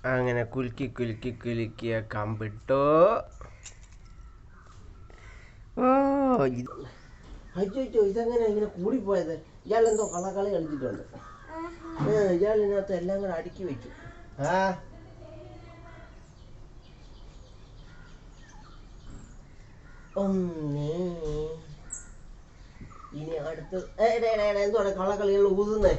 അങ്ങനെ കുലുക്കി കുലുക്കി കുലുക്കിയ കമ്പിട്ടു. ഓ അയ്യോ ഇതെങ്ങനെ ഇങ്ങനെ കൂടിപ്പോയത്? ഇയാളെന്തോ കള്ളക്കളി കളിച്ചിട്ടുണ്ട്. ഇയാളിനകത്ത് എല്ലാം കൂടെ അടുക്കി വെച്ചു. ഇനി അടുത്ത് എന്തോടെ കള്ളക്കളികൾ ഊതുന്നേ?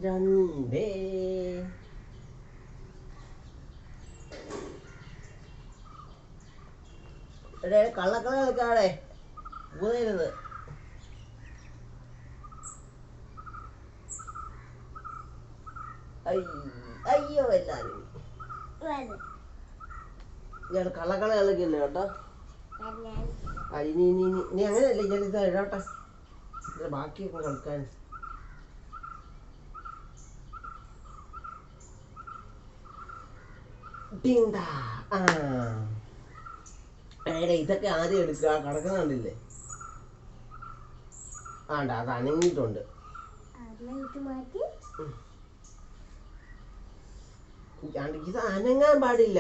രണ്ടേ കള്ളക്കളി കളിക്കാടെ ഊതരുത്. അയ്യോ എല്ലാരും ഞാൻ കള്ളക്കളി കളിക്കില്ല കേട്ടോ. ഇനി അങ്ങനെയല്ലേ ഞാൻ ഇത് ഇടട്ടെ, ബാക്കിയൊക്കെ കളിക്കാൻ. ഇതൊക്കെ ആദ്യം എടുക്കുക. കിടക്കുന്ന കണ്ടില്ലേ? ആണ്ട അത് അനങ്ങിയിട്ടുണ്ട്. ഇത് അനങ്ങാൻ പാടില്ല.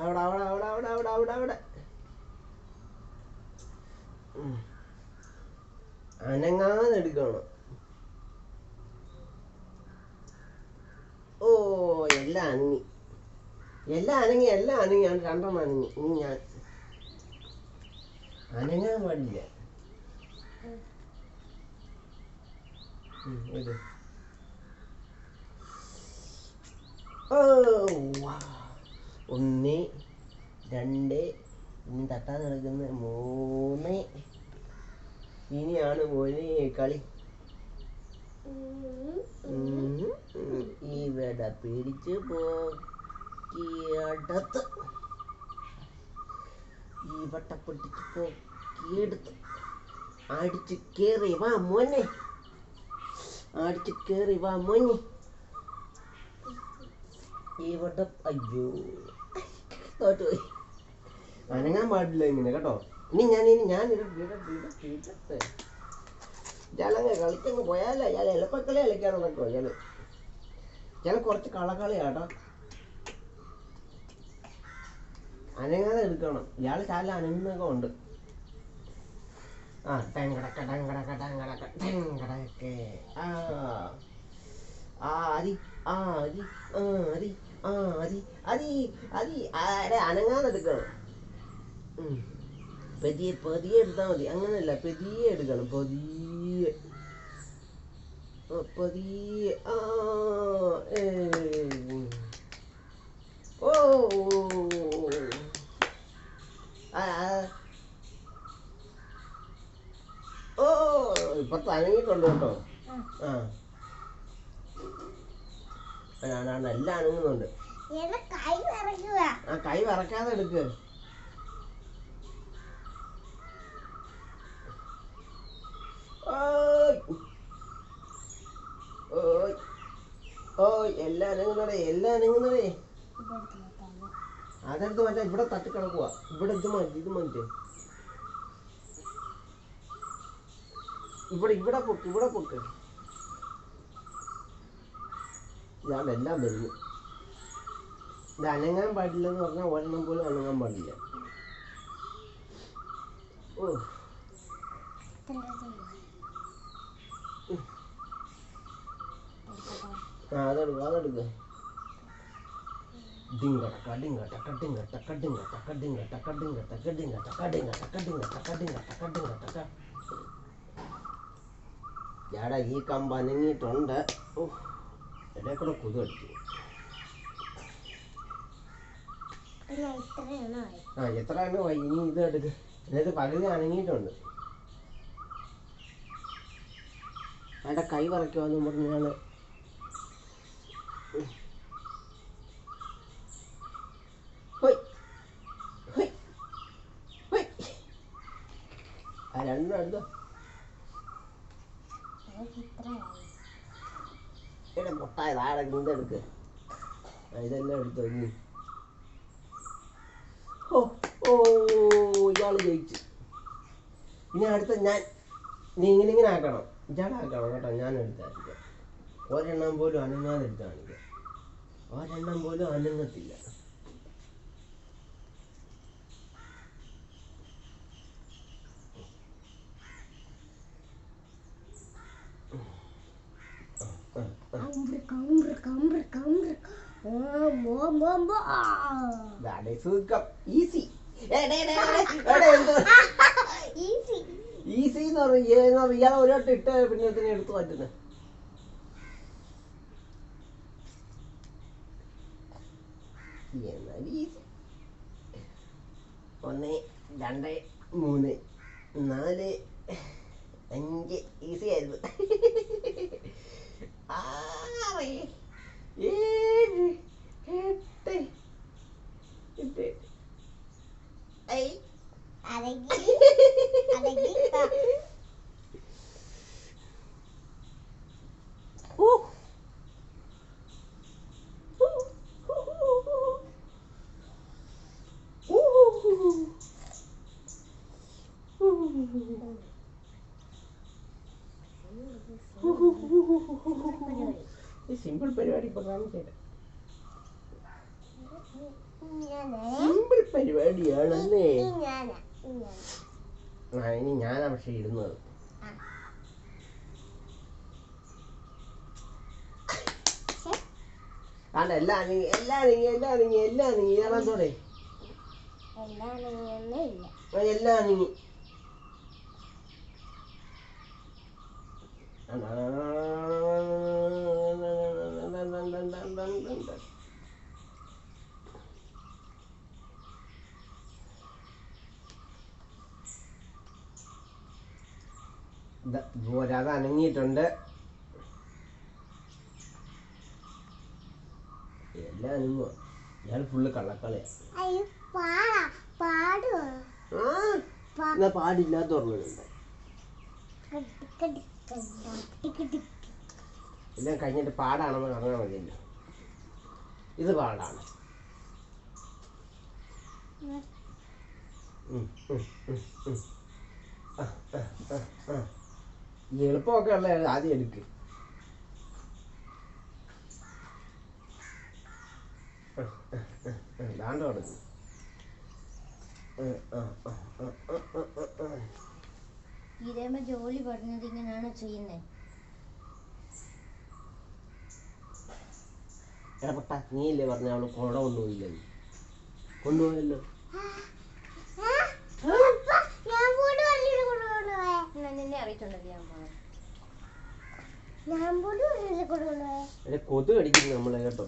അവിടെ അവിടെ അവിടെ അവിടെ അവിടെ അവിടെ അവിടെ അനങ്ങാതെ എടുക്കണം. ഓ എല്ലാം അനങ്ങി, എല്ലാം അനങ്ങി, എല്ലാം അനങ്ങി. രണ്ടെണ്ണം അനങ്ങി. ഇനി ഞാൻ അനങ്ങാൻ പാടില്ല. ഒന്ന് രണ്ട്, ഇനി തട്ടാതെ കിടക്കുന്ന മൂന്ന്. ഇനിയാണ് മോനെ കളി. ഇവിടെ പിടിച്ചു പോക്കിയടത്ത് ഈ വട്ട പൊട്ടിച്ച് പോക്കിയെടുത്ത് അടിച്ചു കേറി വാ മോനെ, അടിച്ചു കേറി വാ മോനെ. ഈ വട്ടം അയ്യോ തോറ്റുപോയി. അനങ്ങാൻ പാടില്ല ഇങ്ങനെ കേട്ടോ. ഇനി ഞാൻ ഇടട്ടെ. ഇയാളങ്ങ് കളിച്ചങ്ങ് പോയാലോ? ഇയാൾ എളുപ്പക്കളി കളിക്കാൻ നടക്കുമോ? ഇയാൾ കുറച്ച് കളക്കളിയാട്ടോ. അനങ്ങാതെ എടുക്കണം. ഇയാൾ ചാല അനങ്ങുന്നൊക്കെ ഉണ്ട്. ടെങ്കടക്ക ടെങ്കടക്ക ടെങ്കടക്ക ടെങ്കടക്കെ അരി അരി അരി അരി അരി അരി അനങ്ങാതെ എടുക്കണം. പതിയെ പതിയെ എടുത്താൽ മതി. അങ്ങനെയല്ല, പതിയെ എടുക്കണം. പതിയെ പതിയെ. ഓ ഓ ഇപ്പൊ അനങ്ങിയിട്ടുണ്ട് കേട്ടോ. എല്ലാം അനങ്ങുന്നുണ്ട്. കൈ വിറക്കാതെ എടുക്ക്. എല്ലാം അനങ്ങുന്നടേ, എല്ലാം അനങ്ങുന്നടേ. അതെടുത്ത് മാറ്റാ. ഇവിടെ തട്ടിക്കിടക്കുക. ഇവിടെ ഇത് മാറ്റി, ഇത് മാറ്റി. ഇവിടെ പൊക്ക്, ഇവിടെ പൊക്ക്. ഞാൻ എല്ലാം വരുന്നു. ഇത് അനങ്ങാൻ പാടില്ലെന്ന് പറഞ്ഞാൽ ഒരെണ്ണം പോലും അനങ്ങാൻ പാടില്ല. ഓ അതെടുക്കുക, അതെടുക്കുക. ഞാടാ ഈ കമ്പ് അനങ്ങിയിട്ടുണ്ട്. ഇടയിൽ കൂടെ കൊതു അടിച്ചു. എത്ര എണ്ണമായി? ഇനി ഇത് എടുക്ക്. എന്നിട്ട് പകുതി അനങ്ങിയിട്ടുണ്ട്. അയാളുടെ കൈ വറയ്ക്കുവാന്ന് പറഞ്ഞാൽ രണ്ടും എടുത്തോ. ഇവിടെ പൊട്ടായത് ആടെ ഇതെടുക്ക്. ഇതെല്ലാം എടുത്തോ. ഇനി ഓ ഇയാള് ജയിച്ചു. ഇനി അടുത്ത നീ ഇങ്ങനെ ആക്കണം, ഇജാടാക്കണം കേട്ടോ. ഞാൻ എടുത്തായിരിക്കാം. ഒരെണ്ണം പോലും അനങ്ങാതെ എടുത്ത് കാണിക്കാം. ഒരെണ്ണം പോലും അനങ്ങത്തില്ല. ഈസി ഈസി എന്ന് പറഞ്ഞാൽ ഇയാൾ ഒരോട്ട് ഇട്ട് പിന്നെ ഇതിനെ എടുത്തു മാറ്റുന്നത്. 1 2 3 4 5 ഈസി ആയിരുന്നു. 6 7 8 8 സിമ്പിൾ പരിപാടി സിമ്പിൾ പരിപാടിയാണല്ലേ. ഇനി ഞാനാ പക്ഷെ ഇടുന്നത്. ആണ്ട് എല്ലാം നീങ്ങി എല്ലാം നീങ്ങി എല്ലാം നീങ്ങി എല്ലാം നീങ്ങി ഇതാണോടെ എല്ലാം നീങ്ങി. അത് അനങ്ങിയിട്ടുണ്ട്. എല്ലാം അനങ്ങുക. ഇയാൾ ഫുള്ള് കള്ളക്കളിയാ. പാടില്ലാത്ത ഓർമ്മയുണ്ട്. എല്ലാം കഴിഞ്ഞിട്ട് പാടാണെന്ന് പറഞ്ഞാൽ മതിയല്ലോ. ഇത് പാടാണ്. ഈ എളുപ്പമൊക്കെ ഉള്ള ആദ്യം എടുക്ക്. ദാണ്ട് കൊടുക്കും. ജോലി പറഞ്ഞത് ഇങ്ങനെയാണ് ചെയ്യുന്നത്. നീയല്ലേ പറഞ്ഞ അവള് കൊട കൊണ്ടുപോയില്ലെന്ന്. കൊണ്ടുപോയല്ലോ. നിന്നെ അറിയിച്ചുണ്ടല്ലോ കൊതു കടിക്കുന്നു നമ്മളെ കേട്ടോ.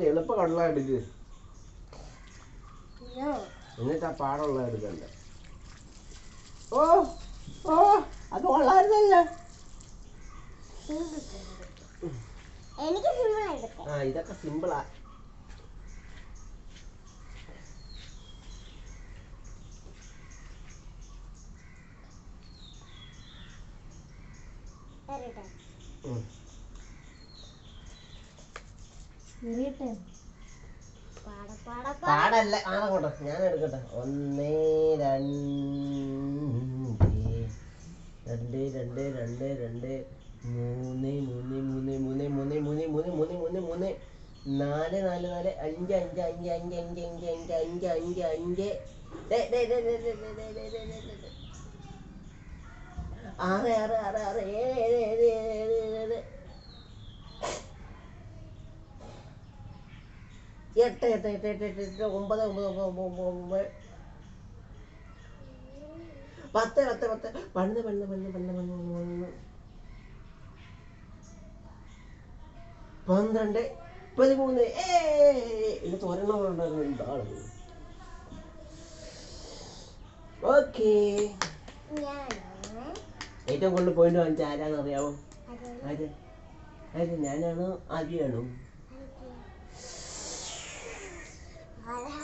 എളുപ്പ കടല എടുക്ക്. എന്നിട്ട് ആ പാടുള്ള എടുക്കണ്ട. ഓ ഓ അത് കൊള്ളായിരുന്നല്ലോ. ആ ഇതൊക്കെ സിമ്പിളാ. പാടല്ല ആണോട്ടെ ഞാൻ എടുക്കട്ടെ. 1 2 2 2 2 3 3 3 3 3 3 3 3 3 3 4 4 4 5 5 5 5 5 5 5 5 5 6 6 6 6 7 7 7 8 8 8 8 8 9 9 9 10 10 10 12 12 12 12 13 ഇന്ന് തോരണങ്ങളുണ്ടായിരുന്നു. എന്താണ് ഓക്കേ. ഏറ്റവും കൂടുതൽ പോയിന്റ് വാങ്ങിച്ച ആരാന്ന് അറിയാമോ? ആര് ആര് ഞാനാണോ ആദ്യമാണോ? ആരാ